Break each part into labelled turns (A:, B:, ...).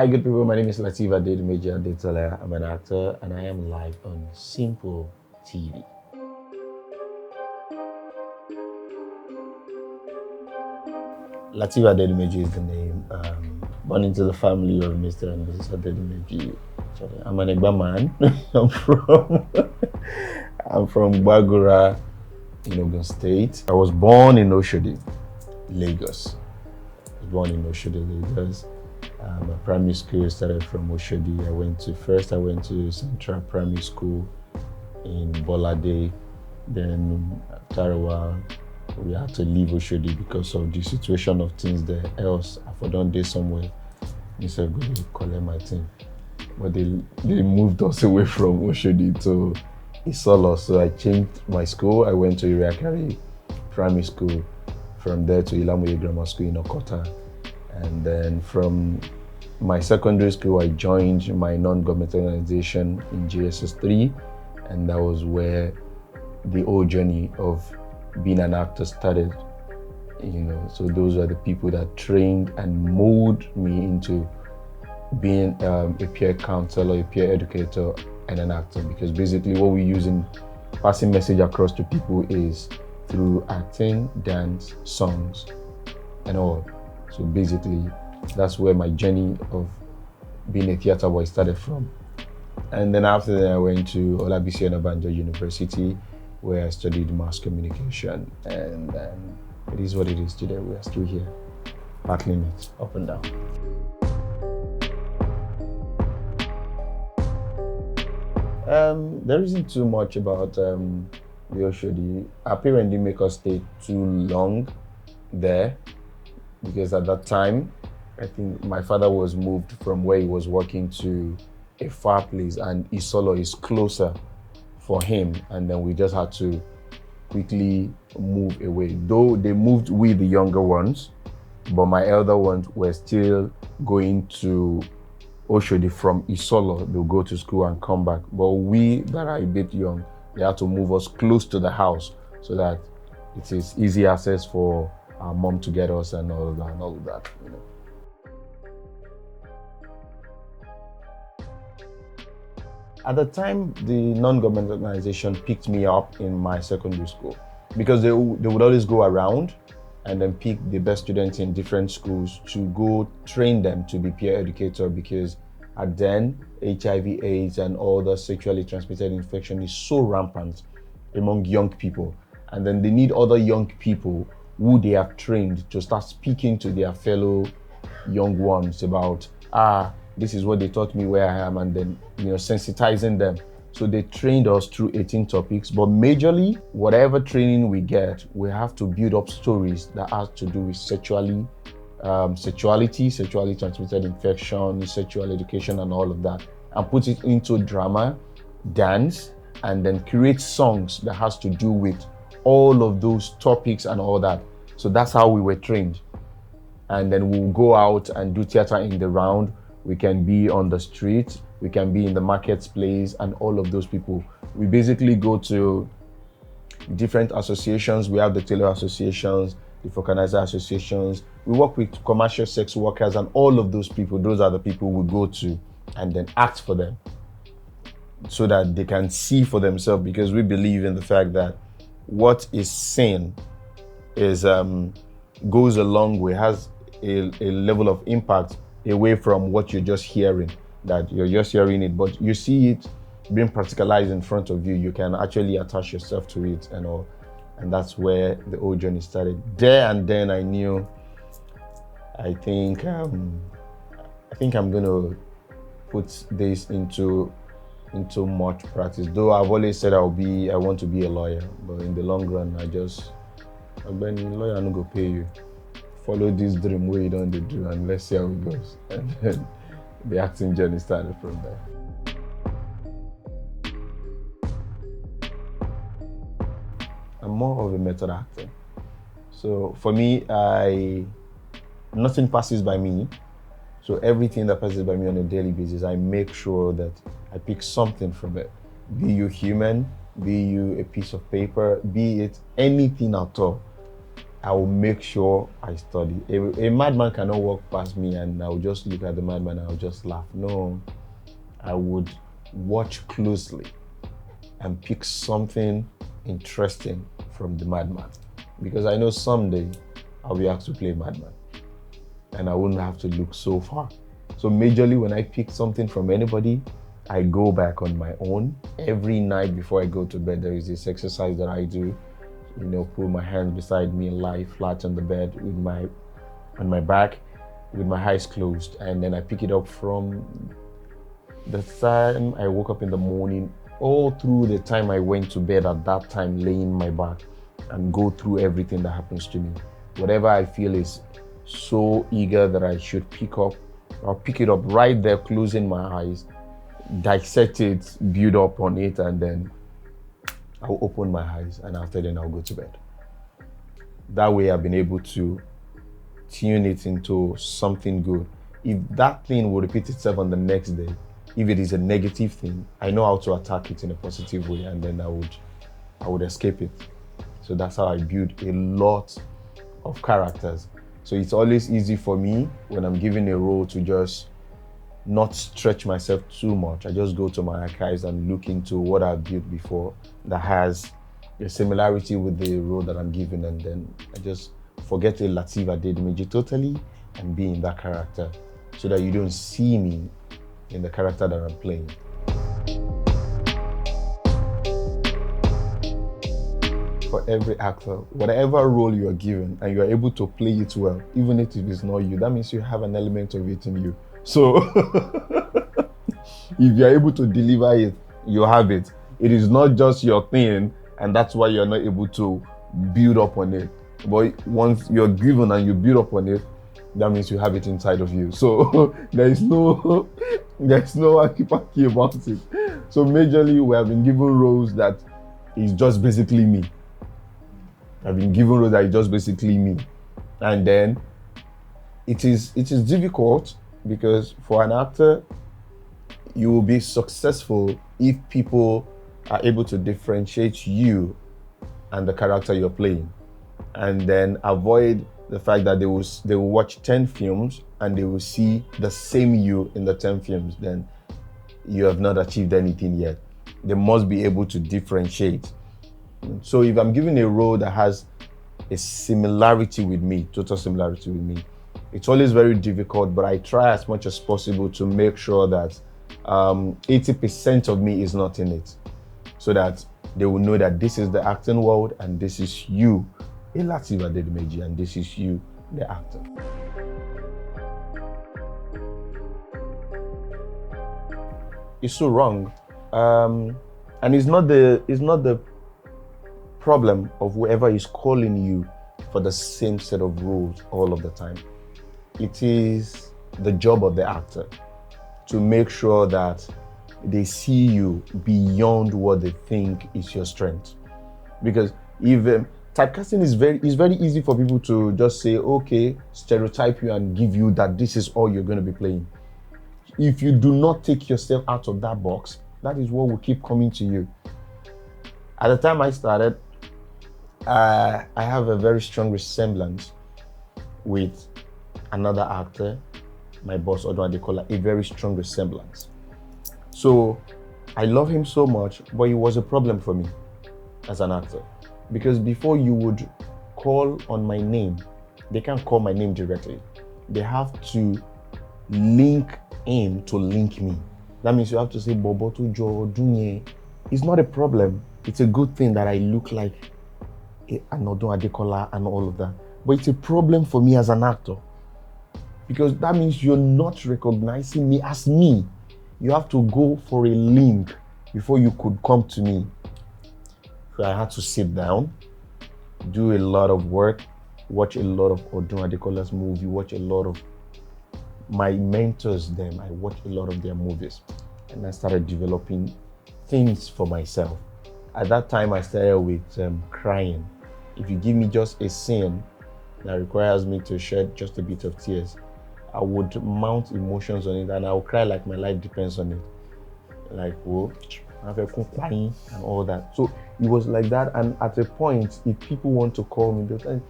A: Hi, good people. My name is Lateef Adedimeji. I'm an actor, and I am live on Simple TV. Lateef Adedimeji is the name. Born into the family of Mr. and Mrs. Adedimeji. I'm an Egba man. I'm from Bagura in Ogun State. I was born in Oshodi, Lagos. My primary school started from Oshodi. I went to Central Primary School in Bolade. Then after a while, we had to leave Oshodi because of the situation of things there. Else, I don't day somewhere. Instead of going to collect my thing. But they moved us away from Oshodi to Isolo. So I changed my school. I went to Iriakari Primary School. From there to Ilamoye Grammar School in Okota. And then from my secondary school, I joined my non-government organization in JSS 3. And that was where the whole journey of being an actor started. So those are the people that trained and molded me into being a peer counselor, a peer educator, and an actor. Because basically what we use in passing message across to people is through acting, dance, songs, and all. So basically, that's where my journey of being a theater boy started from. And then after that, I went to Olabisi Onabanjo University, where I studied mass communication. And it is what it is today. We are still here, battling it up and down. There isn't too much about the Oshodi. Our parents didn't make us stay too long there, because at that time, I think my father was moved from where he was working to a far place, and Isolo is closer for him, and then we just had to quickly move away. Though they moved with the younger ones, but my elder ones were still going to Oshodi from Isolo. They'll go to school and come back. But we that are a bit young, they had to move us close to the house so that it is easy access for our mom to get us and all of that. At the time, the non-government organization picked me up in my secondary school, because they would always go around and then pick the best students in different schools to go train them to be peer educator, because at then HIV/AIDS and all the sexually transmitted infection is so rampant among young people, and then they need other young people who they have trained to start speaking to their fellow young ones about this is what they taught me where I am, and then sensitizing them. So they trained us through 18 topics, but majorly whatever training we get, we have to build up stories that have to do with sexuality, sexually transmitted infection, sexual education, and all of that, and put it into drama, dance, and then create songs that has to do with all of those topics and all that. So that's how we were trained. And then we'll go out and do theater in the round. We can be on the street, we can be in the marketplace, and all of those people. We basically go to different associations. We have the tailor associations, the vulcanizer associations. We work with commercial sex workers, and all of those people, those are the people we go to and then act for them so that they can see for themselves, because we believe in the fact that what is seen is goes a long way, has a level of impact away from what you're just hearing, that you're just hearing it, but you see it being practicalized in front of you. You can actually attach yourself to it and all. And that's where the whole journey started. There and then I knew, I think I'm gonna put this into much practice. Though I've always said I want to be a lawyer, but in the long run, when lawyer no go pay you. Follow this dream where you don't do, and let's see how it goes. And then the acting journey started from there. I'm more of a method actor. So for me, nothing passes by me. So everything that passes by me on a daily basis, I make sure that I pick something from it. Be you human, be you a piece of paper, be it anything at all. I will make sure I study. A madman cannot walk past me and I will just look at the madman and I'll just laugh. No, I would watch closely and pick something interesting from the madman, because I know someday I'll be asked to play madman and I wouldn't have to look so far. So majorly when I pick something from anybody, I go back on my own. Every night before I go to bed, there is this exercise that I do. Put my hands beside me, lie flat on the bed on my back with my eyes closed. And then I pick it up from the time I woke up in the morning, all through the time I went to bed at that time, laying my back, and go through everything that happens to me. Whatever I feel is so eager that I should pick up, I'll pick it up right there, closing my eyes, dissect it, build up on it, and then I'll open my eyes, and after then I'll go to bed. That way I've been able to tune it into something good. If that thing will repeat itself on the next day, if it is a negative thing, I know how to attack it in a positive way, and then I would escape it. So that's how I build a lot of characters. So it's always easy for me when I'm given a role to just not stretch myself too much. I just go to my archives and look into what I've built before that has a similarity with the role that I'm given, and then I just forget a Lateef Adedimeji totally and be in that character, so that you don't see me in the character that I'm playing. For every actor, whatever role you are given and you are able to play it well, even if it is not you, that means you have an element of it in you. So if you're able to deliver it, you have it. It is not just your thing, and that's why you're not able to build up on it. But once you're given and you build up on it, that means you have it inside of you. So there's no hacky-packy about it. So majorly we have been given roles that is just basically me. I've been given roles that is just basically me. And then it is difficult, because for an actor, you will be successful if people are able to differentiate you and the character you're playing, and then avoid the fact that they will watch 10 films and they will see the same you in the 10 films. Then you have not achieved anything yet. They must be able to differentiate. So if I'm given a role that has a similarity with me, total similarity with me, it's always very difficult, but I try as much as possible to make sure that 80% of me is not in it, so that they will know that this is the acting world and this is you, Lateef Adedimeji, and this is you, the actor. It's so wrong, and it's not the problem of whoever is calling you for the same set of roles all of the time. It is the job of the actor to make sure that they see you beyond what they think is your strength. Because if typecasting is very easy for people to just say, okay, stereotype you and give you that this is all you're going to be playing. If you do not take yourself out of that box, that is what will keep coming to you. At the time I started, I have a very strong resemblance with another actor, my boss, Agesikole, a very strong resemblance. So I love him so much, but it was a problem for me as an actor. Because before you would call on my name, they can't call my name directly. They have to link in to link me. That means you have to say Boboto Jo Dunye. It's not a problem. It's a good thing that I look like Anodun Adekola and all of that. But it's a problem for me as an actor, because that means you're not recognizing me as me. You have to go for a link before you could come to me. So I had to sit down, do a lot of work, watch a lot of Odun Adekola's movie, watch a lot of my mentors them. I watched a lot of their movies, and I started developing things for myself. At that time, I started with crying. If you give me just a scene that requires me to shed just a bit of tears, I would mount emotions on it, and I will cry like my life depends on it. Like, whoa, and all that. So it was like that. And at a point, if people want to call me, they'll say,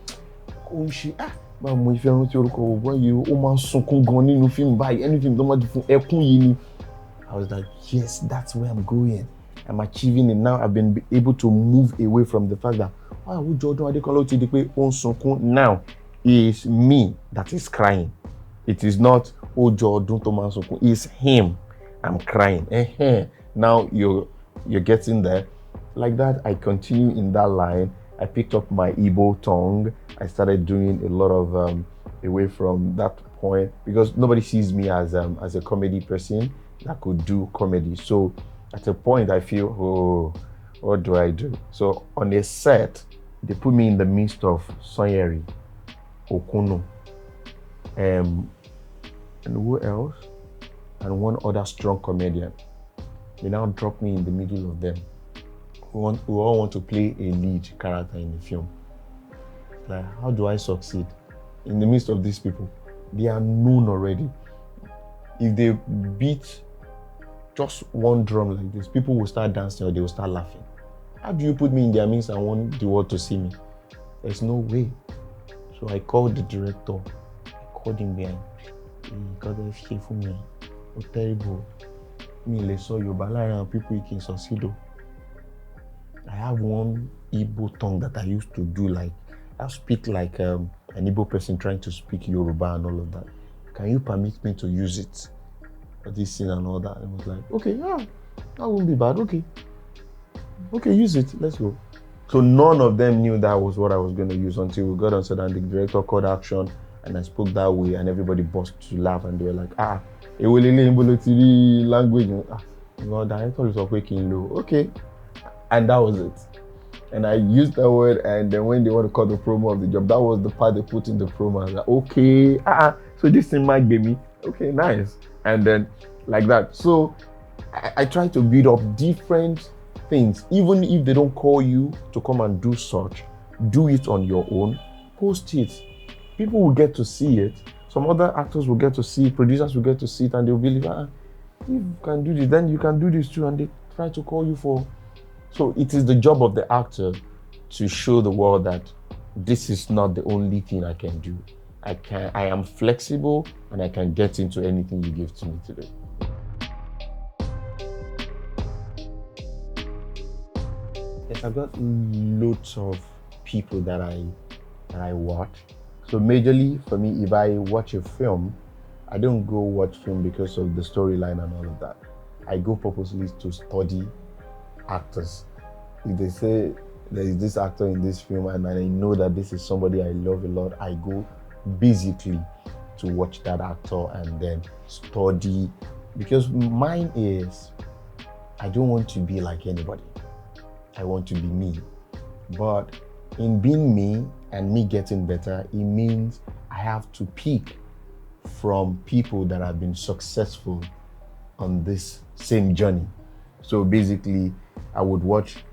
A: ó ń ṣe máa mọ ìfẹ́ rántí orúkọ ògbọ́n yìí ó máa ń sunkún gan nínú fíìmù báyìí any film tó máa di fún ẹkún yìí ni. I was like, yes, that's where I'm going. I'm achieving it now. I've been able to move away from the fact that Jagun Adekola ti di pé ó ń sunkún. Now it's me that is crying. It is not Jagun tó máa ń sunkún. It's him. I'm crying. Now you're getting there. Like that, I continue in that line. I picked up my Igbo tongue. I started doing a lot of away from that point because nobody sees me as a comedy person that could do comedy. So at a point I feel, oh, what do I do? So on a set, they put me in the midst of Sonyeri, Okuno, and who else? And one other strong comedian. They now drop me in the middle of them. We all want to play a lead character in the film. Like, how do I succeed in the midst of these people? They are known already. If they beat just one drum like this, people will start dancing or they will start laughing. How do you put me in their midst and want the world to see me? There's no way. So I called the director. I called him behind. He got a shit for me. Oh, terrible. Me, saw you, but people you can succeed. I have one Igbo tongue that I used to do, like I speak like an Igbo person trying to speak Yoruba and all of that. Can you permit me to use it for this scene and all that? And I was like, okay, yeah, that won't be bad. Okay, use it. Let's go. So none of them knew that was what I was going to use until we got on set and the director called action and I spoke that way and everybody burst to laugh and they were like, language. Director is speaking low. Okay. And that was it. And I used that word, and then when they want to call the promo of the job, that was the part they put in the promo. I was like, okay, so this thing might be me. Okay, nice. And then like that. So I try to build up different things. Even if they don't call you to come and do such, do it on your own, post it. People will get to see it. Some other actors will get to see it, producers will get to see it, and they'll believe, if you can do this, then you can do this too. And they try to call you for. So it is the job of the actor to show the world that this is not the only thing I can do. I am flexible and I can get into anything you give to me today. Yes, I've got loads of people that I watch. So majorly for me, if I watch a film, I don't go watch film because of the storyline and all of that. I go purposely to study actors. If they say there is this actor in this film and I know that this is somebody I love a lot, I go basically to watch that actor and then study, because mine is I don't want to be like anybody. I want to be me. But in being me and me getting better, it means I have to pick from people that have been successful on this same journey. So basically, I would watch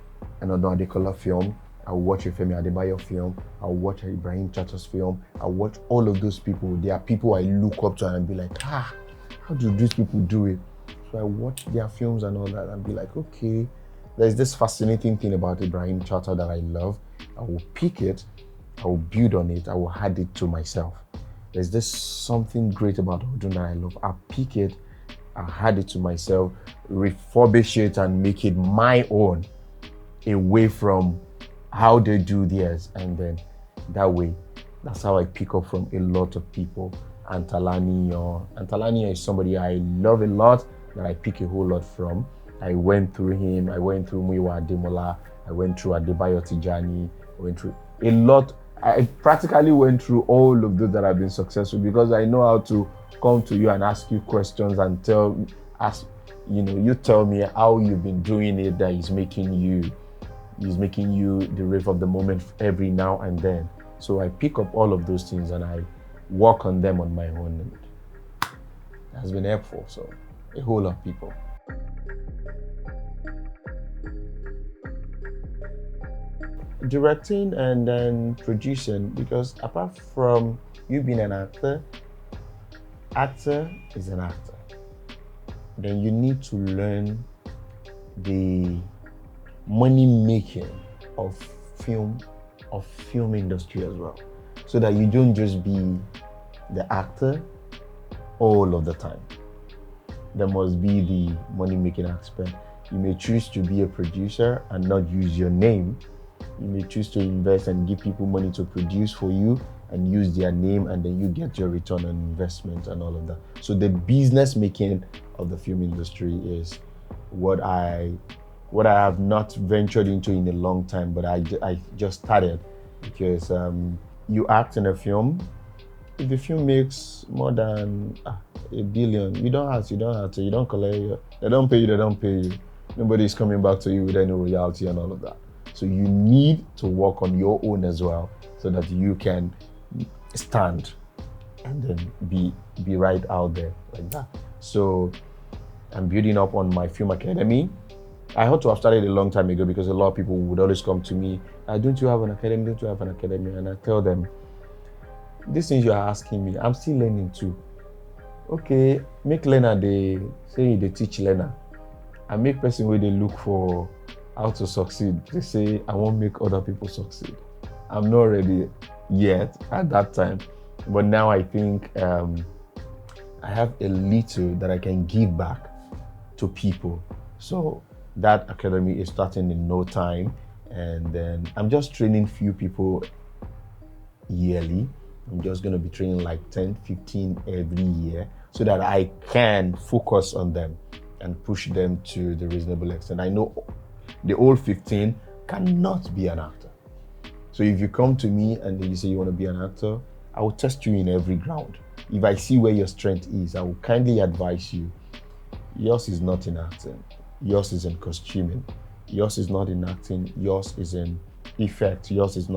A: another Adekola film, I would watch a Femi Adebayo film, I would watch a Ibrahim Chata's film, I would watch all of those people. They are people I look up to and be like, how do these people do it? So I watch their films and all that and be like, okay, there's this fascinating thing about Ibrahim Chata that I love. I will pick it, I will build on it, I will add it to myself. There's this something great about Odun that I love. I'll pick it, I'll add it to myself, refurbish it and make it my own, away from how they do theirs. And then that way, that's how I pick up from a lot of people. Antalani is somebody I love a lot, that I pick a whole lot from. I went through him, I went through Muyiwa Ademola, I went through Adebayo Tijani, I went through a lot. I practically went through all of those that have been successful because I know how to come to you and ask you questions and you tell me how you've been doing it that is making you the rave of the moment every now and then. So I pick up all of those things and I work on them on my own, and it has been helpful. So a whole lot of people. Directing and then producing, because apart from you being an actor is an actor. Then you need to learn the money making of film industry as well. so that you don't just be the actor all of the time. There must be the money-making aspect. You may choose to be a producer and not use your name. You may choose to invest and give people money to produce for you and use their name, and then you get your return on investment and all of that. So the business making of the film industry is what I have not ventured into in a long time, but I just started because you act in a film. If the film makes more than $1 billion, you don't have to, you don't collect, they don't pay you. Nobody's coming back to you with any royalty and all of that. So you need to work on your own as well so that you can stand and then be right out there like that. So I'm building up on my film academy. I ought to have started a long time ago because a lot of people would always come to me, don't you have an academy? Don't you have an academy? And I tell them, these things you are asking me, I'm still learning too. Okay, make learner, they say they teach learner. I make person where they look for how to succeed. They say, I won't make other people succeed. I'm not ready yet at that time. But now I think I have a little that I can give back to people. So that academy is starting in no time. And then I'm just training few people yearly. I'm just going to be training like 10, 15 every year so that I can focus on them and push them to the reasonable extent. I know the old 15 cannot be an actor. So if you come to me and then you say you want to be an actor, I will test you in every ground. If I see where your strength is, I will kindly advise you. Yours is not in acting. Yours is in costuming. Yours is not in acting. Yours is in effect. Yours is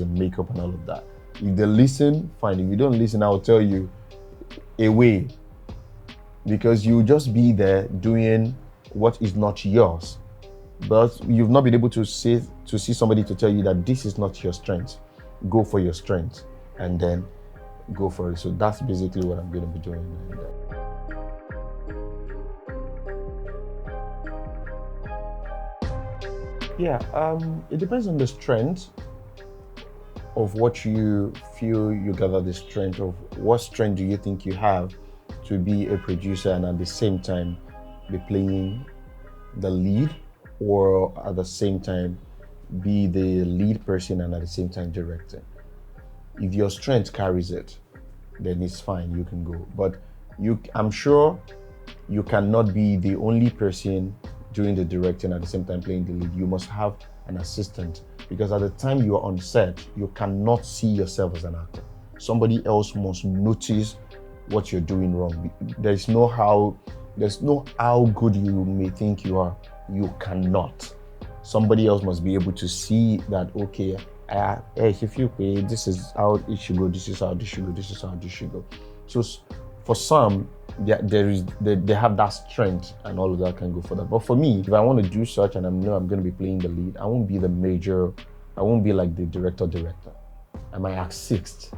A: in makeup and all of that. If they listen, fine. If you don't listen, I will tell you away. Because you'll just be there doing what is not yours. But you've not been able to see somebody to tell you that this is not your strength. Go for your strength and then go for it. So that's basically what I'm going to be doing. It depends on the strength of what you feel you gather the strength of. What strength do you think you have to be a producer and at the same time be playing the lead, or at the same time be the lead person and at the same time directing? If your strength carries it, then it's fine, you can go. But I'm sure you cannot be the only person doing the directing at the same time playing the lead. You must have an assistant, because at the time you are on set, you cannot see yourself as an actor. Somebody else must notice what you're doing wrong. There's no how good you may think you are. You cannot. Somebody else must be able to see that, okay, if you pay, this is how it should go, this is how this should go, this is how this should go. So for some, they have that strength and all of that can go for that. But for me, if I want to do such and I know I'm going to be playing the lead, I won't be the major, I won't be like the director. I might act sixth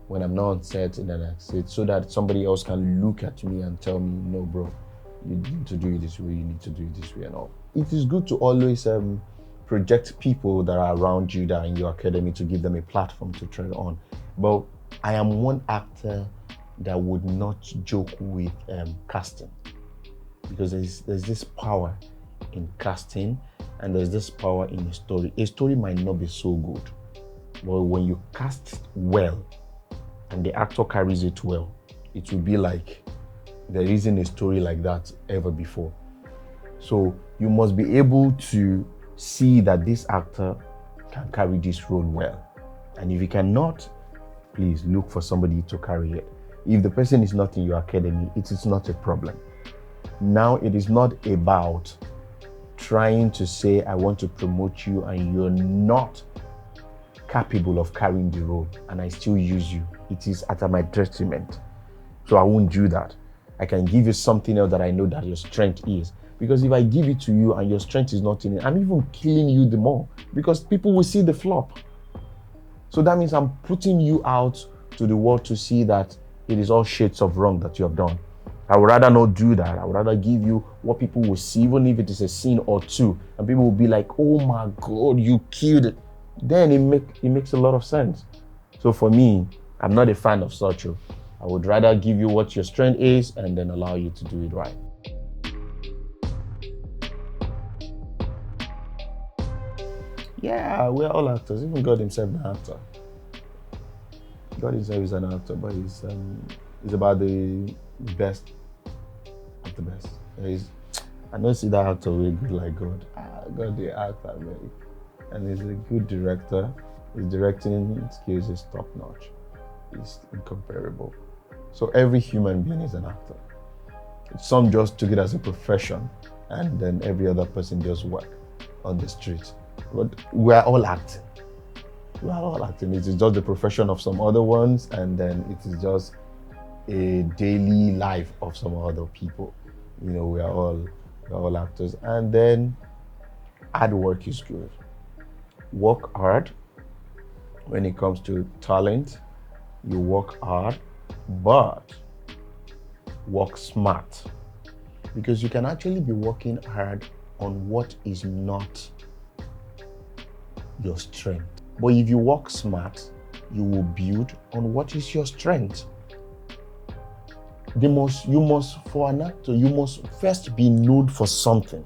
A: when I'm not on set, and then I sit so that somebody else can look at me and tell me, no, bro, you need to do it this way, you need to do it this way and all. It is good to always project people that are around you, that are in your academy, to give them a platform to tread on. But I am one actor that would not joke with casting, because there's this power in casting and there's this power in a story. A story might not be so good, but when you cast well and the actor carries it well, it will be like there isn't a story like that ever before. So you must be able to see that this actor can carry this role well. And if he cannot, please look for somebody to carry it. If the person is not in your academy, it is not a problem. Now, it is not about trying to say, I want to promote you and you're not capable of carrying the role and I still use you. It is at my detriment. So I won't do that. I can give you something else that I know that your strength is. Because if I give it to you and your strength is not in it, I'm even killing you the more, because people will see the flop. So that means I'm putting you out to the world to see that it is all shades of wrong that you have done. I would rather not do that. I would rather give you what people will see, even if it is a scene or two, and people will be like, oh my God, you killed it. Then it makes a lot of sense. So for me, I'm not a fan of such. I would rather give you what your strength is and then allow you to do it right. Yeah, we're all actors. Even God himself is an actor. God himself is an actor, but he's about the best of the best. I don't see that actor really good like God. God the actor, man. And he's a good director. His directing skills is top notch. It's incomparable. So every human being is an actor. Some just took it as a profession, and then every other person just work on the street. But we are all acting. We are all acting. It is just the profession of some other ones, and then it is just a daily life of some other people. You know, we're all actors. And then hard work is good. Work hard. When it comes to talent, you work hard, but work smart. Because you can actually be working hard on what is not your strength. But if you work smart, you will build on what is your strength. For an actor, you must first be known for something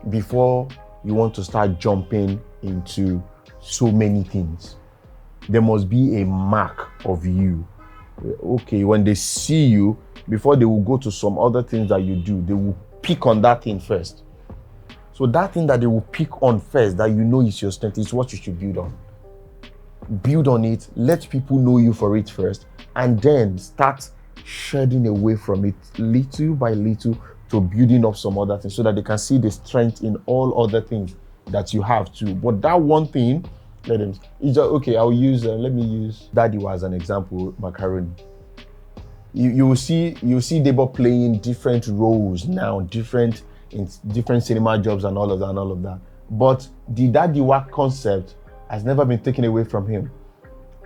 A: before you want to start jumping into so many things. There must be a mark of you. Okay, when they see you, before they will go to some other things that you do, they will pick on that thing first. So that thing that they will pick on first, that you know is your strength, is what you should build on. Build on it, let people know you for it first, and then start shedding away from it little by little to building up some other things so that they can see the strength in all other things that you have too. But that one thing, let them, it's just, okay, let me use Daddy as an example, Macaroni. You will see Debo playing different roles now, in different cinema jobs and all of that. But the Daddy concept has never been taken away from him.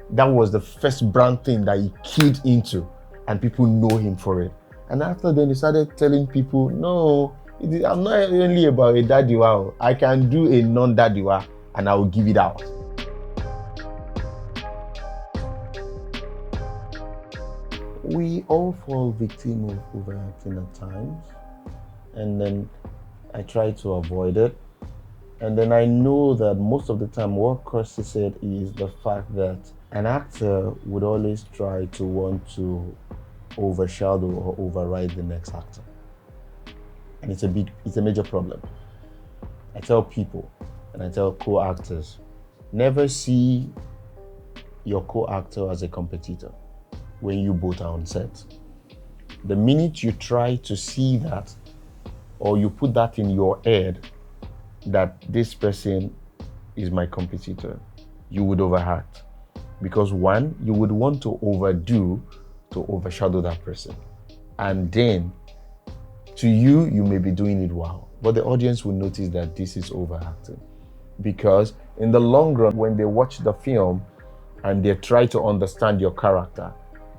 A: That was the first brand thing that he keyed into, and people know him for it. And after then, he started telling people, no, I'm not only about a Daddy. I can do a non-Daddy and I will give it out. We all fall victim of overacting at times, and then I try to avoid it. And then I know that most of the time what causes it is the fact that an actor would always try to want to overshadow or override the next actor. And it's a major problem. I tell people, and I tell co-actors, never see your co-actor as a competitor when you both are on set. The minute you try to see that, or you put that in your head, that this person is my competitor, you would overact. Because one, you would want to overdo to overshadow that person. And then, to you, you may be doing it well, but the audience will notice that this is overacting. Because in the long run, when they watch the film and they try to understand your character,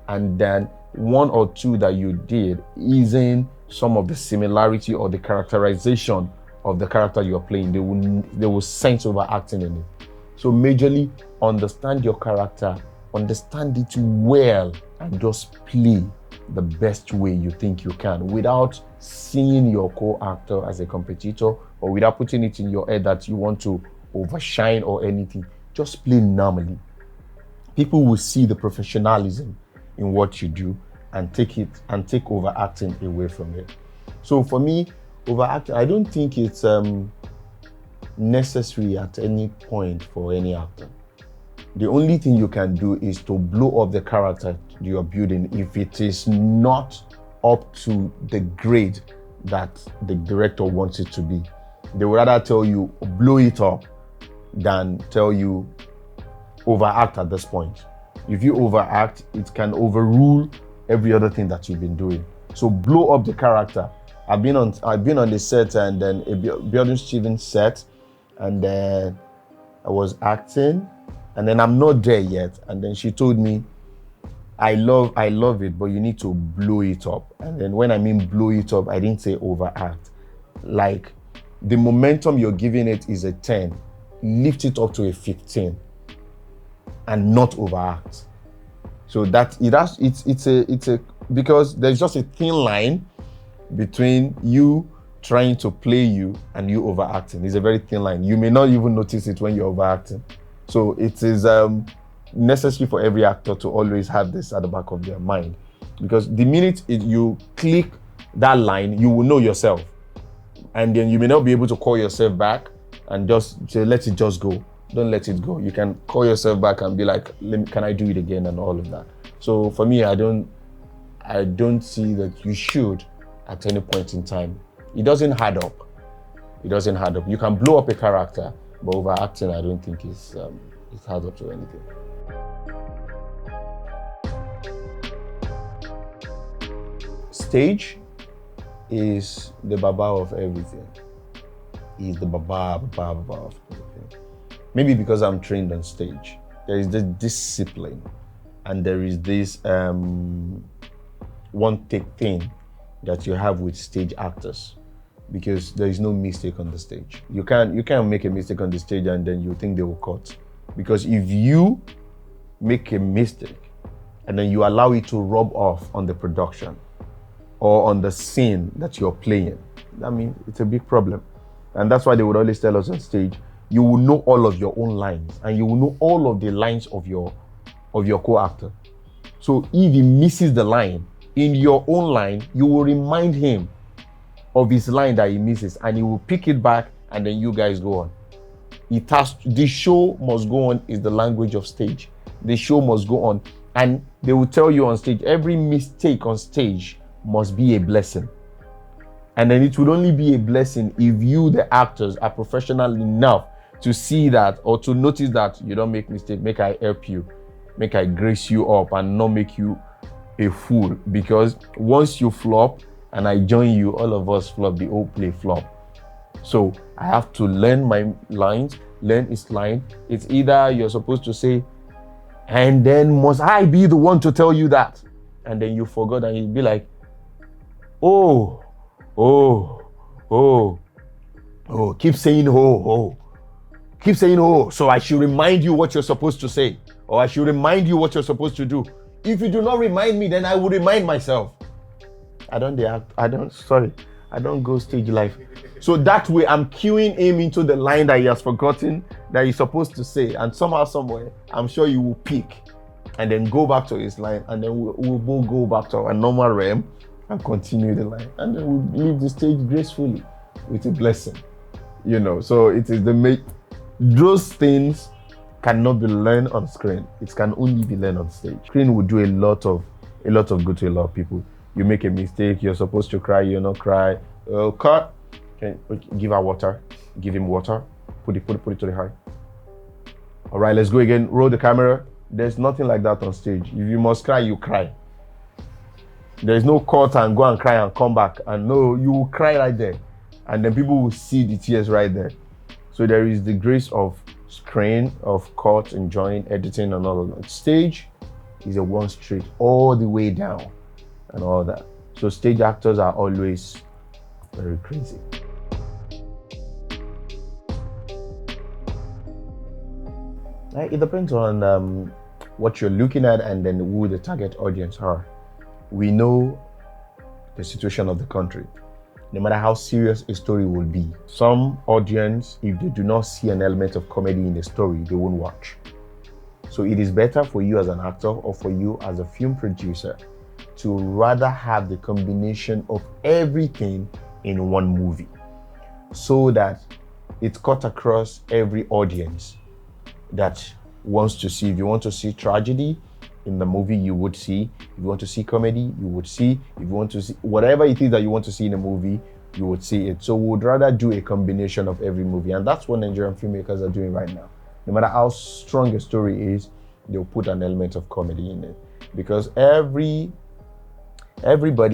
A: and then one or two that you did isn't some of the similarity or the characterization of the character you're playing, they will sense overacting in it. So majorly, understand your character, understand it well, and just play the best way you think you can without seeing your co-actor as a competitor or without putting it in your head that you want to overshine or anything. Just play normally. People will see the professionalism in what you do and take overacting away from it. So for me, overacting, I don't think it's necessary at any point for any actor. The only thing you can do is to blow up the character you're building if it is not up to the grade that the director wants it to be. They would rather tell you blow it up than tell you overact at this point. If you overact, it can overrule every other thing that you've been doing. So blow up the character. I've been on the set, and then a Building Stevens set, and then I was acting, and then I'm not there yet. And then she told me, I love it, but you need to blow it up. And then when I mean blow it up, I didn't say overact. Like the momentum you're giving it is a 10, lift it up to a 15. and not overact. So that it's a because there's just a thin line between you trying to play you and you overacting. It's a very thin line. You may not even notice it when you're overacting. So it is necessary for every actor to always have this at the back of their mind, because the minute you click that line, you will know yourself, and then you may not be able to call yourself back and just say, let it just go. Don't let it go. You can call yourself back and be like, can I do it again, and all of that. So for me, I don't see that you should at any point in time. It doesn't add up. It doesn't add up. You can blow up a character, but overacting, I don't think it adds up to anything. Stage is the baba of everything. He's the baba of everything. Maybe because I'm trained on stage, there is this discipline, and there is this one take thing that you have with stage actors, because there is no mistake on the stage. You can't make a mistake on the stage and then you think they will cut. Because if you make a mistake and then you allow it to rub off on the production or on the scene that you're playing, I mean, it's a big problem. And that's why they would always tell us on stage, you will know all of your own lines and you will know all of the lines of your co-actor. So if he misses the line, in your own line, you will remind him of his line that he misses, and he will pick it back, and then you guys go on. The show must go on is the language of stage. The show must go on, and they will tell you on stage, every mistake on stage must be a blessing. And then it will only be a blessing if you, the actors, are professional enough to see that or to notice that you don't make mistake. Make I help you, make I grace you up and not make you a fool. Because once you flop and I join you, all of us flop, the whole play flop. So I have to learn my lines, learn his line. It's either you're supposed to say, and then must I be the one to tell you that? And then you forgot, and you'll be like, oh, keep saying keep saying so I should remind you what you're supposed to say, or I should remind you what you're supposed to do. If you do not remind me, then I will remind myself. I don't go stage life. So that way I'm cueing him into the line that he has forgotten that he's supposed to say, and somehow, somewhere, I'm sure you will pick and then go back to his line, and then we'll both go back to our normal realm and continue the line, and then we'll leave the stage gracefully with a blessing. So it is those things cannot be learned on screen. It can only be learned on stage. Screen will do a lot of good to a lot of people. You make a mistake, you're supposed to cry, you're not cry. Cut. Give her water. Give him water. Put it to the high. All right, let's go again. Roll the camera. There's nothing like that on stage. If you must cry, you cry. There's no cut and go and cry and come back. And no, you will cry right there. And then people will see the tears right there. So there is the grace of screen, of cut and join, editing and all of that. Stage is a one straight all the way down and all that. So stage actors are always very crazy. It depends on what you're looking at and then who the target audience are. We know the situation of the country. No matter how serious a story will be, some audience, if they do not see an element of comedy in the story, they won't watch. So it is better for you as an actor or for you as a film producer to rather have the combination of everything in one movie, so that it cut across every audience that wants to see. If you want to see tragedy in the movie, you would see. If you want to see comedy, you would see. If you want to see whatever it is that you want to see in a movie, you would see it. So we would rather do a combination of every movie, and that's what Nigerian filmmakers are doing right now. No matter how strong a story is, they'll put an element of comedy in it, because everybody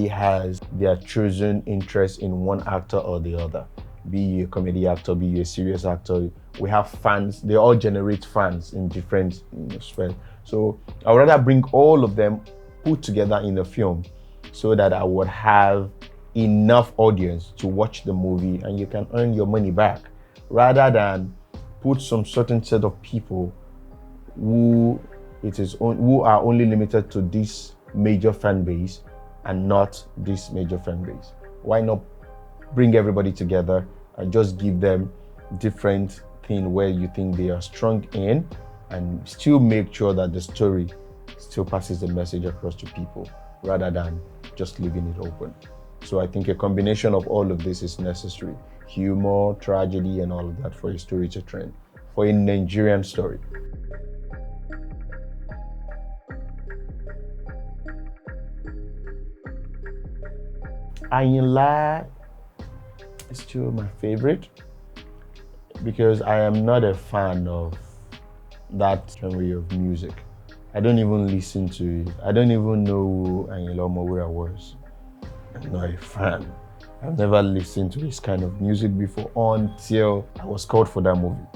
A: has their chosen interest in one actor or the other. Be you a comedy actor, be you a serious actor. We have fans. They all generate fans in different spheres. So I would rather bring all of them put together in a film, so that I would have enough audience to watch the movie and you can earn your money back, rather than put some certain set of people who are only limited to this major fan base and not this major fan base. Why not bring everybody together and just give them different thing where you think they are strong in, and still make sure that the story still passes the message across to people rather than just leaving it open. So I think a combination of all of this is necessary. Humor, tragedy, and all of that for a story to trend, for a Nigerian story. Ayinla is still my favorite because I am not a fan of that genre of music. I don't even listen to it. I don't even know who Ayinla was. I'm not a fan. I've never listened to this kind of music before until I was called for that movie.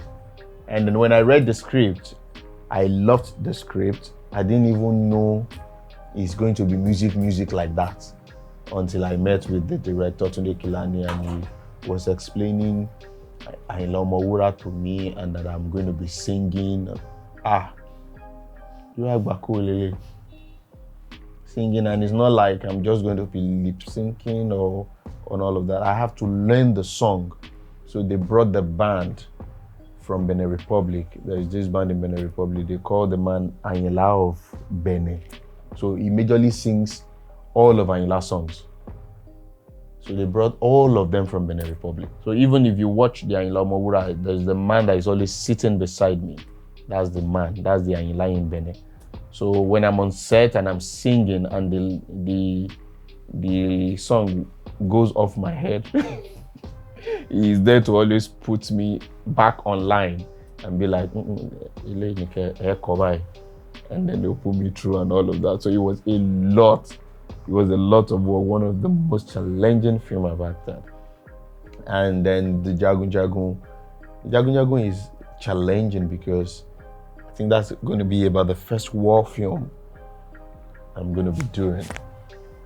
A: And then when I read the script, I loved the script. I didn't even know it's going to be music like that until I met with the director, Tunde Kelani, and he was explaining Ayinla to me and that I'm going to be singing. Singing, and it's not like I'm just going to be lip syncing or on all of that. I have to learn the song. So they brought the band from Benin Republic. There is this band in Benin Republic. They call the man Ayinla of Benin. So he majorly sings all of Ayinla's songs. So they brought all of them from Benin Republic. So even if you watch the Ayinla, there's the man that is always sitting beside me. That's the man. That's the Ayinla in Benin. So when I'm on set and I'm singing and the song goes off my head, he's there to always put me back online and be like, and then they'll put me through and all of that. So it was a lot. It was a lot of work. One of the most challenging film I've acted. And then the Jagun Jagun. Jagun Jagun is challenging because I think that's going to be about the first war film I'm going to be doing.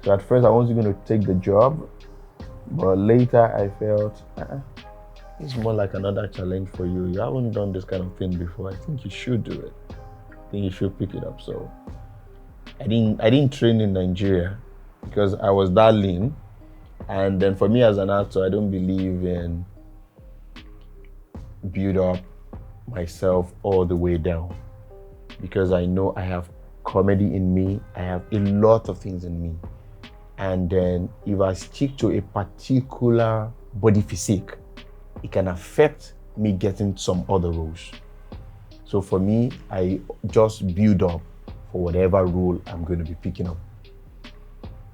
A: So at first I wasn't going to take the job, but later I felt, it's more like another challenge for you. You haven't done this kind of thing before. I think you should do it. I think you should pick it up. So I didn't train in Nigeria because I was that lean. And then for me as an actor, I don't believe in build up myself all the way down, because I know I have comedy in me. I have a lot of things in me. And then if I stick to a particular body physique, it can affect me getting some other roles. So for me, I just build up for whatever role I'm going to be picking up.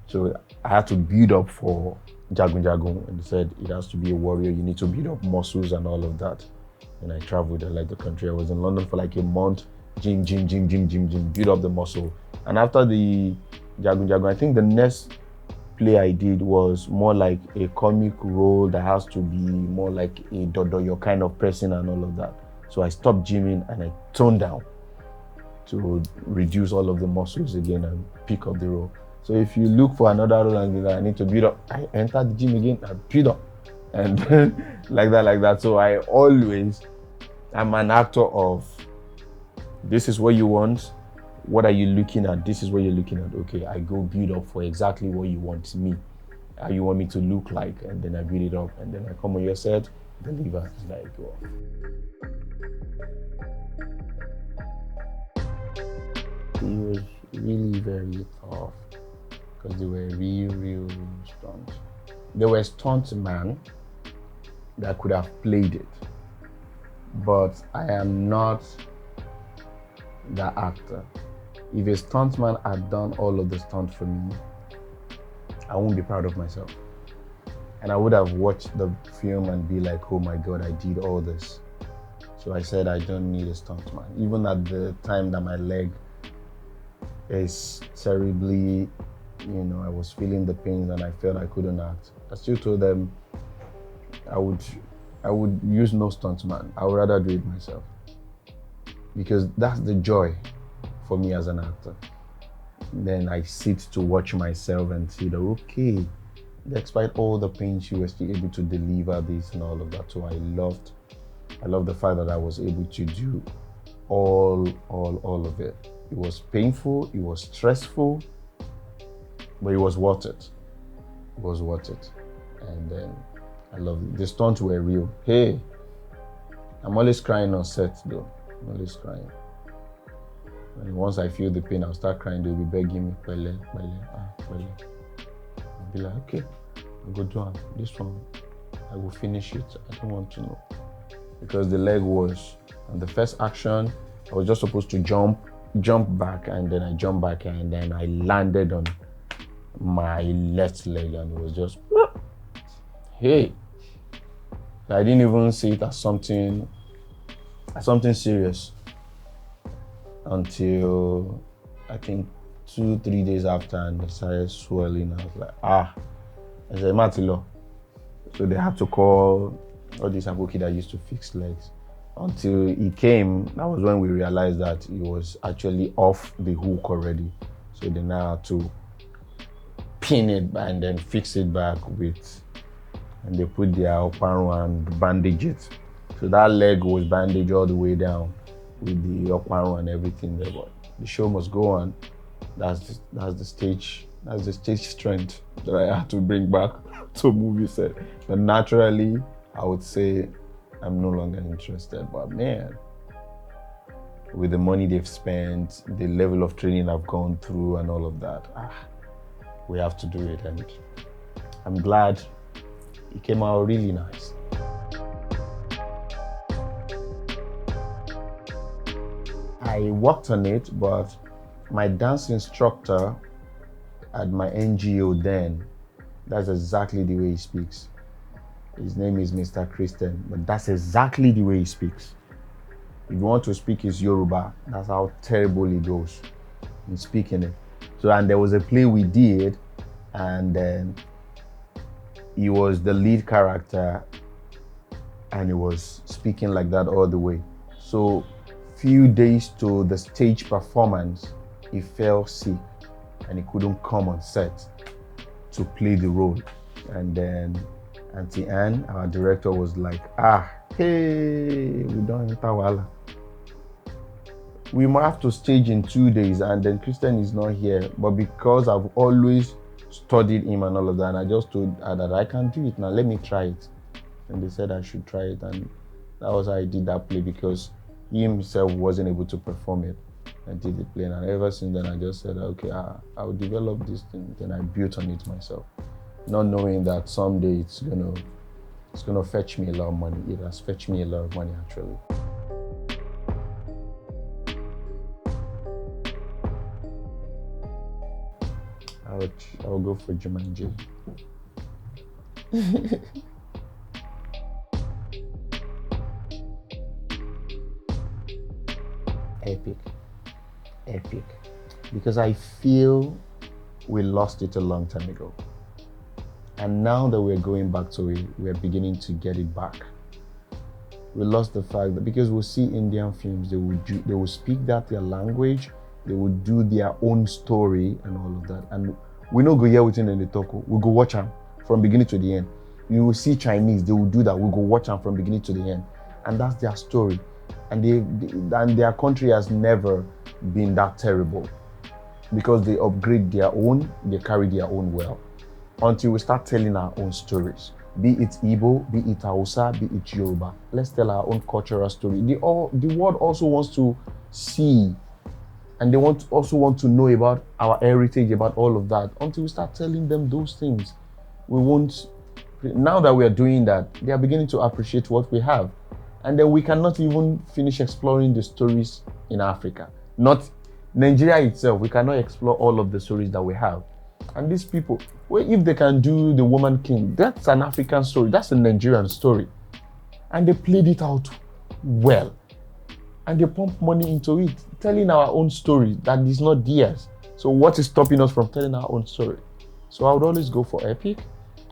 A: So I had to build up for Jagun Jagun, and they said it has to be a warrior. You need to build up muscles and all of that. And I traveled like the country. I was in London for like a month. Gym, build up the muscle. And after the Jagun Jagun, I think the next play I did was more like a comic role that has to be more like a dodoyo kind of person and all of that. So I stopped gymming and I toned down to reduce all of the muscles again and pick up the role. So if you look for another role and I need to build up, I enter the gym again and build up. And like that. So I'm an actor of, this is what you want. What are you looking at? This is what you're looking at. Okay, I go build up for exactly what you want me, how you want me to look like, and then I build it up, and then I come on your set, deliver, and I go off. It was really very tough because they were real stunt. There were stuntmen that could have played it, but I am not that actor. If a stuntman had done all of the stunt for me, I won't be proud of myself. And I would have watched the film and be like, oh my God, I did all this. So I said, I don't need a stuntman. Even at the time that my leg is terribly, I was feeling the pain and I felt I couldn't act. I still told them I would use no stuntman. I would rather do it myself. Because that's the joy for me as an actor. Then I sit to watch myself and see that, okay, despite all the pain, she was still able to deliver this and all of that. So I loved the fact that I was able to do all of it. It was painful, it was stressful, but it was worth it. It was worth it. And then I love it. The stunts were real. Hey, I'm always crying on set though. I'm always crying. And once I feel the pain, I'll start crying. They'll be begging me, pele. I'll be like, okay, I'll go do it. This one, I will finish it. I don't want to know. Because the leg was, on the first action, I was just supposed to jump back, and then I jumped back, and then I landed on my left leg, and it was just, hey. I didn't even see it as something serious until I think 2-3 days after, and it started swelling. I was like, I said, Matilo. So they had to call all these aboki that used to fix legs. Until he came, that was when we realized that he was actually off the hook already. So they now had to pin it and then fix it back with, and they put their oparu and bandage it. So that leg was bandaged all the way down with the oparu and everything there. But the show must go on. That's the stage strength that I had to bring back to movie set. But naturally, I would say I'm no longer interested. But man, with the money they've spent, the level of training I've gone through and all of that, we have to do it. And I'm glad it came out really nice. I worked on it, but my dance instructor at my NGO then, that's exactly the way he speaks. His name is Mr. Christian, but that's exactly the way he speaks. If you want to speak his Yoruba, that's how terrible he goes in speaking it. So, and there was a play we did, and then he was the lead character, and he was speaking like that all the way. So, few days to the stage performance, he fell sick, and he couldn't come on set to play the role. And then Auntie Anne, our director, was like, hey, we don't enter Wala. We might have to stage in 2 days, and then Christian is not here. But because I've always studied him and all of that, and I just told her that I can do it now, let me try it. And they said I should try it, and that was how I did that play, because he himself wasn't able to perform it. I did the play, and ever since then I just said, okay, I'll develop this thing. Then I built on it myself, not knowing that someday it's gonna fetch me a lot of money. It has fetched me a lot of money actually. I would go for Jumanji. Epic. Because I feel we lost it a long time ago. And now that we're going back to it, we're beginning to get it back. We lost the fact that, because we'll see Indian films, they will speak their language, they will do their own story and all of that. And we don't go here within the talk, we go watch them from beginning to the end. You will see Chinese, they will do that, we go watch them from beginning to the end. And that's their story. And their country has never been that terrible, because they upgrade their own, they carry their own well, until we start telling our own stories. Be it Igbo, be it Hausa, be it Yoruba. Let's tell our own cultural story. The world also wants to see, and they also want to know about our heritage, about all of that. Until we start telling them those things, we won't. Now that we are doing that, they are beginning to appreciate what we have. And then we cannot even finish exploring the stories in Africa. Not Nigeria itself, we cannot explore all of the stories that we have. And these people, well, if they can do The Woman King, that's an African story, that's a Nigerian story. And they played it out well. And they pump money into it, telling our own story that is not theirs. So what is stopping us from telling our own story? So I would always go for epic.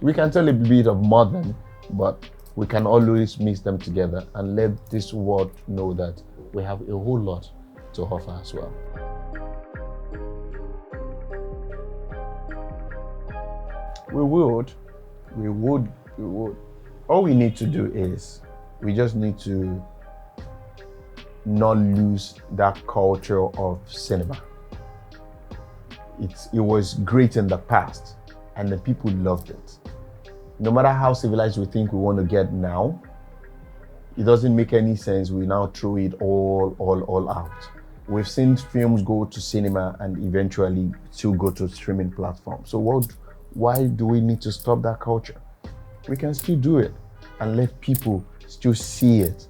A: We can tell a bit of modern, but we can always mix them together and let this world know that we have a whole lot to offer as well. We would. All we need to do is, we just need to not lose that culture of cinema. It was great in the past, and the people loved it. No matter how civilized we think we want to get now, it doesn't make any sense. We now throw it all out. We've seen films go to cinema and eventually still go to streaming platforms. So why do we need to stop that culture? We can still do it and let people still see it.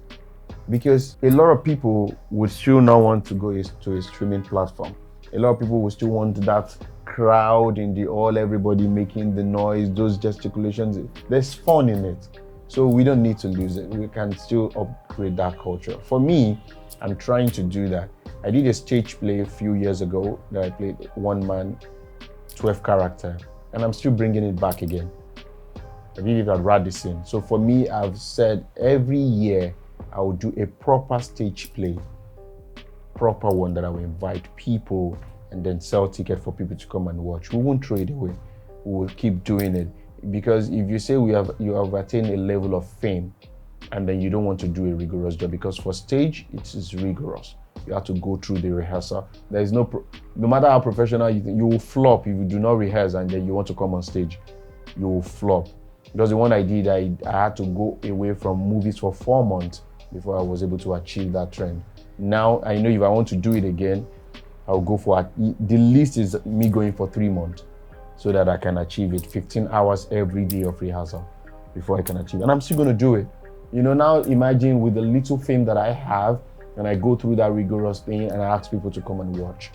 A: Because a lot of people would still not want to go to a streaming platform. A lot of people will still want that crowd in the hall, everybody making the noise, those gesticulations. There's fun in it. So we don't need to lose it. We can still upgrade that culture. For me, I'm trying to do that. I did a stage play a few years ago that I played one man, 12 character, and I'm still bringing it back again. I did it at Radisson. So for me, I've said every year I will do a proper stage play, proper one that I will invite people and then sell tickets for people to come and watch. We won't throw it away. We will keep doing it. Because if you say you have attained a level of fame and then you don't want to do a rigorous job, because for stage, it is rigorous. You have to go through the rehearsal. There is no matter how professional you think, you will flop if you do not rehearse and then you want to come on stage. You will flop. Because the one I did, I had to go away from movies for 4 months before I was able to achieve that trend. Now, I know if I want to do it again, I'll go for the least is me going for 3 months so that I can achieve it. 15 hours every day of rehearsal before I can achieve it. And I'm still going to do it. You know, now imagine with the little fame that I have, and I go through that rigorous thing and I ask people to come and watch.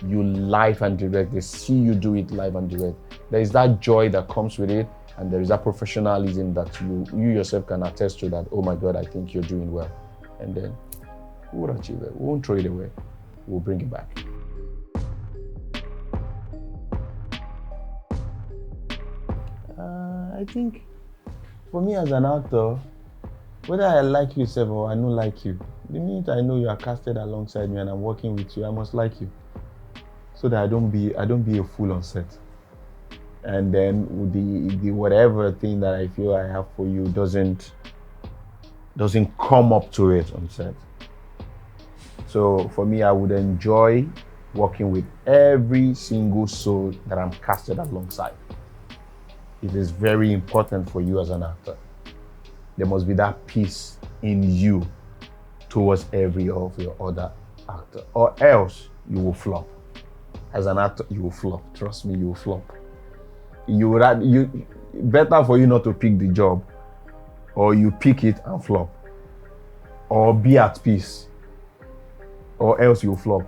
A: You live and direct. They see you do it live and direct. There is that joy that comes with it, and there is that professionalism that you yourself can attest to that, oh my God, I think you're doing well. And then we will achieve it. We won't throw it away. We'll bring it back. I think for me as an actor, whether I like you or I don't like you, the minute I know you are casted alongside me and I'm working with you, I must like you, so that I don't be a fool on set. And then the whatever thing that I feel I have for you doesn't come up to it on set. So for me, I would enjoy working with every single soul that I'm casted alongside. It is very important for you as an actor. There must be that peace in you towards every of your other actor, or else you will flop. As an actor, you will flop. Trust me, you will flop. Better for you not to pick the job, or you pick it and flop, or be at peace, or else you will flop.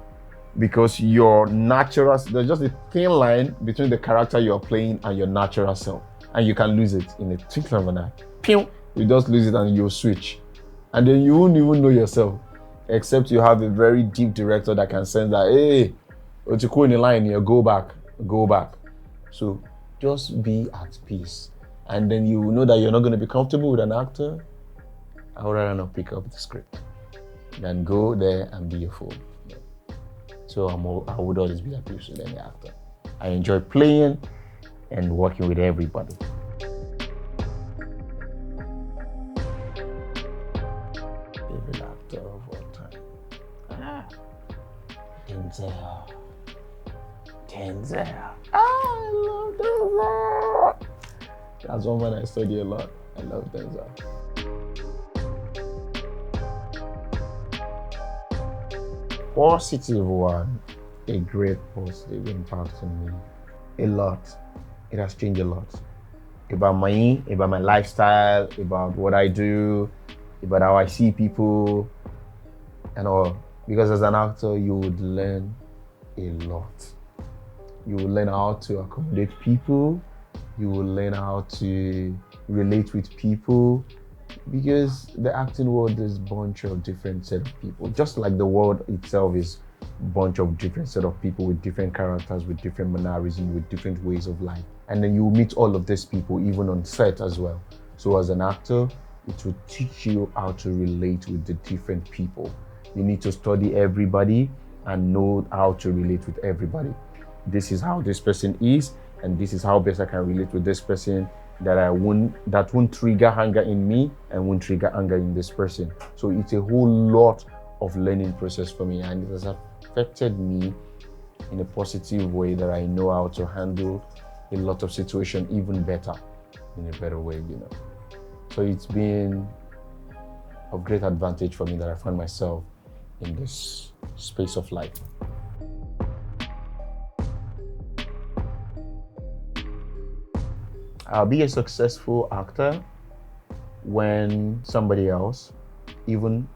A: Because your natural, there's just a thin line between the character you're playing and your natural self, and you can lose it in a twinkling of an eye. Pew! You just lose it and you'll switch, and then you won't even know yourself, except you have a very deep director that can sense that, hey, what you call in the line here, go back. So just be at peace, and then you know that you're not going to be comfortable with an actor. I would rather not pick up the script than go there and be a fool. So I would always be at peace with any actor. I enjoy playing and working with everybody. Favorite actor of all time? Denzel. I love Denzel. That's one man I study a lot. I love Denzel. Positive one, a great positive impact on me. A lot. It has changed a lot. About my lifestyle, about what I do, about how I see people, and all. Because as an actor, you would learn a lot. You will learn how to accommodate people. You will learn how to relate with people. Because the acting world is a bunch of different set of people. Just like the world itself is a bunch of different set of people with different characters, with different mannerisms, with different ways of life. And then you meet all of these people even on set as well. So as an actor, it will teach you how to relate with the different people. You need to study everybody and know how to relate with everybody. This is how this person is, and this is how best I can relate with this person. That won't trigger anger in me and won't trigger anger in this person. So it's a whole lot of learning process for me, and it has affected me in a positive way that I know how to handle a lot of situations even better, in a better way, you know. So it's been of great advantage for me that I find myself in this space of life. I'll be a successful actor when somebody else, even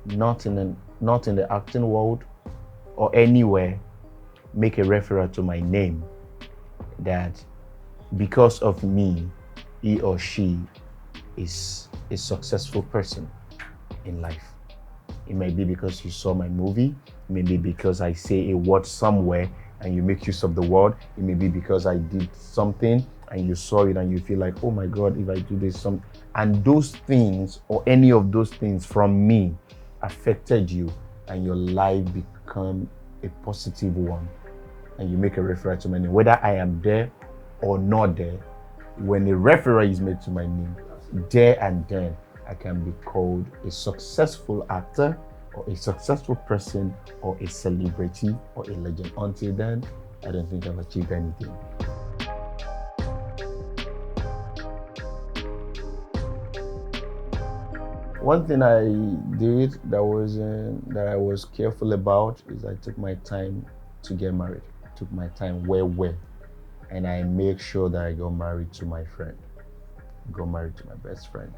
A: not in the acting world or anywhere, make a referral to my name that because of me, he or she is a successful person in life. It may be because you saw my movie, it may be because I say a word somewhere and you make use of the word, it may be because I did something and you saw it and you feel like, oh my God, if I do this, and those things or any of those things from me affected you and your life become a positive one, and you make a referral to my name, whether I am there or not there, when a referral is made to my name, there and then I can be called a successful actor or a successful person or a celebrity or a legend. Until then, I don't think I've achieved anything. One thing I did that I was careful about is I took my time to get married. I took my time well, and I make sure that I got married to my friend. Got married to my best friend.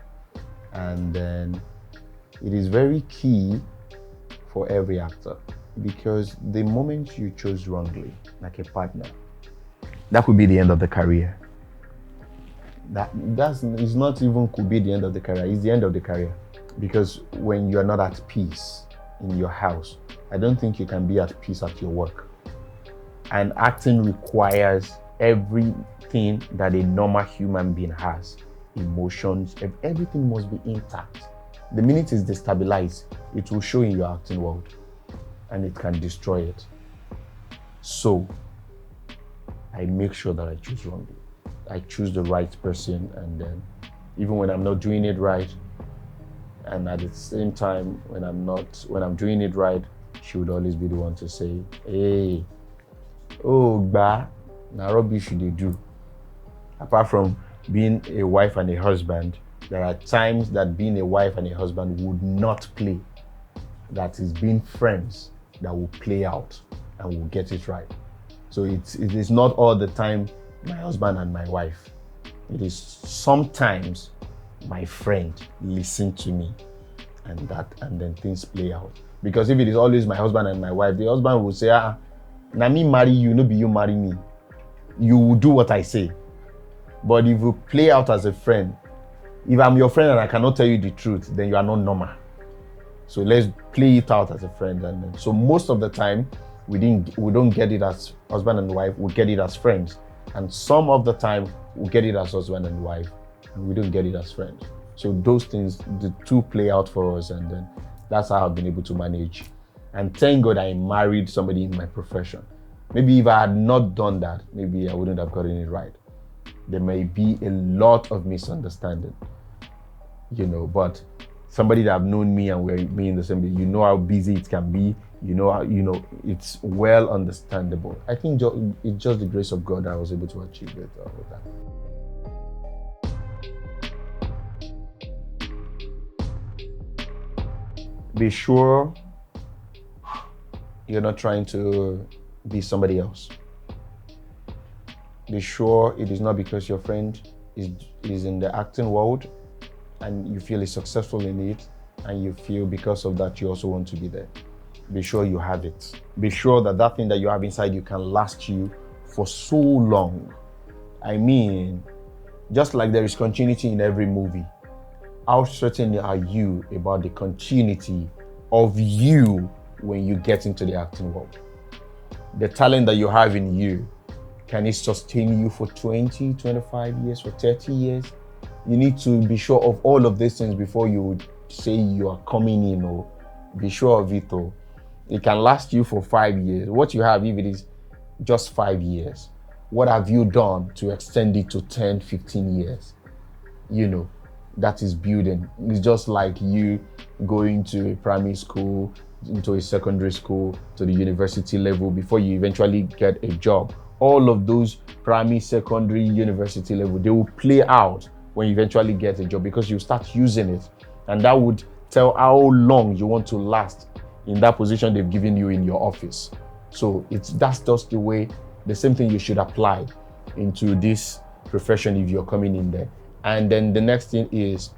A: And then it is very key for every actor, because the moment you chose wrongly, like a partner, that could be the end of the career. That's not even could be the end of the career, it's the end of the career. Because when you're not at peace in your house, I don't think you can be at peace at your work. And acting requires everything that a normal human being has. Emotions, everything must be intact. The minute it's destabilized, it will show in your acting world and it can destroy it. So I make sure that I choose wrongly. I choose the right person, and then even when I'm not doing it right, and at the same time when I'm doing it right, she would always be the one to say, hey, oh, na rubbish should they do. Apart from being a wife and a husband, there are times that being a wife and a husband would not play. That is being friends that will play out and will get it right. So it is not all the time my husband and my wife. It is sometimes my friend listen to me, and then things play out. Because if it is always my husband and my wife, the husband will say, na me marry you, no be you marry me. You will do what I say. But if you play out as a friend, if I'm your friend and I cannot tell you the truth, then you are not normal. So let's play it out as a friend. And so most of the time, we don't get it as husband and wife, we get it as friends. And some of the time, we get it as husband and wife, and we don't get it as friends. So those things, the two play out for us, and then that's how I've been able to manage. And thank God I married somebody in my profession. Maybe if I had not done that, maybe I wouldn't have gotten it right. There may be a lot of misunderstanding, but somebody that have known me and we're in the same, how busy it can be, it's well understandable. I think it's just the grace of God that I was able to achieve it with that. Be sure you're not trying to be somebody else. Be sure it is not because your friend is in the acting world and you feel is successful in it, and you feel because of that you also want to be there. Be sure you have it. Be sure that thing that you have inside you can last you for so long. I mean, just like there is continuity in every movie, how certain are you about the continuity of you when you get into the acting world? The talent that you have in you, can it sustain you for 20, 25 years, for 30 years? You need to be sure of all of these things before you would say you are coming in, or be sure of it. Or it can last you for 5 years. What you have, if it is just 5 years, what have you done to extend it to 10, 15 years? That is building. It's just like you going to a primary school, into a secondary school, to the university level before you eventually get a job. All of those primary, secondary, university level, they will play out when you eventually get a job, because you start using it. And that would tell how long you want to last in that position they've given you in your office. So that's just the way, the same thing you should apply into this profession if you're coming in there. And then the next thing is,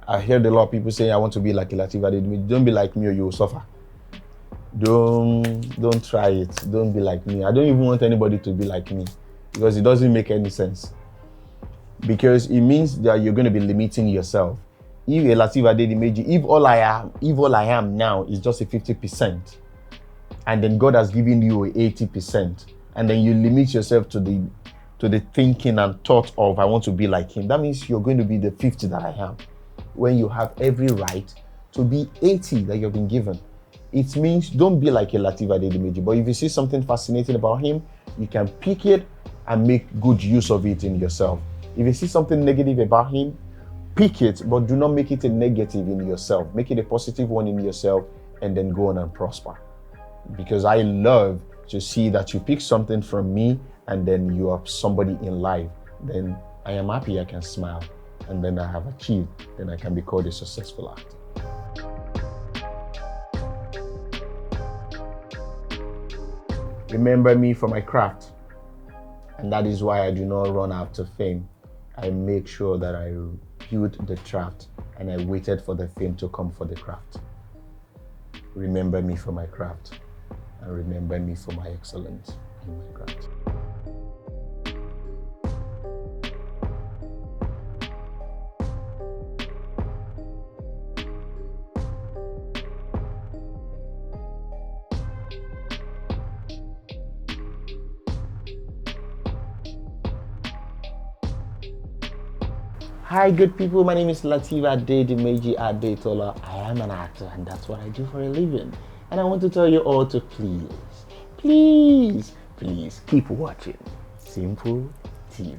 A: I heard a lot of people saying, I want to be like a Lateef Adedimeji. Don't be like me or you will suffer. Don't try it. Don't be like me. I don't even want anybody to be like me, because it doesn't make any sense. Because it means that you're going to be limiting yourself. If a Lateef Adedimeji, if all I am now is just a 50%, and then God has given you 80%, and then you limit yourself to the thinking and thought of, I want to be like him, that means you're going to be the 50 that I am, when you have every right to be 80 that you've been given. It means don't be like a Lateef Adedimeji, but if you see something fascinating about him, you can pick it and make good use of it in yourself. If you see something negative about him, pick it, but do not make it a negative in yourself. Make it a positive one in yourself, and then go on and prosper. Because I love to see that you pick something from me, and then you are somebody in life. Then I am happy, I can smile, and then I have achieved, then I can be called a successful actor. Remember me for my craft, and that is why I do not run after fame. I make sure that I build the craft, and I waited for the fame to come for the craft. Remember me for my craft, and remember me for my excellence in my craft. Hi, good people. My name is Lateef Adedimeji Adetola. I am an actor, and that's what I do for a living. And I want to tell you all to please keep watching SOMTO TV.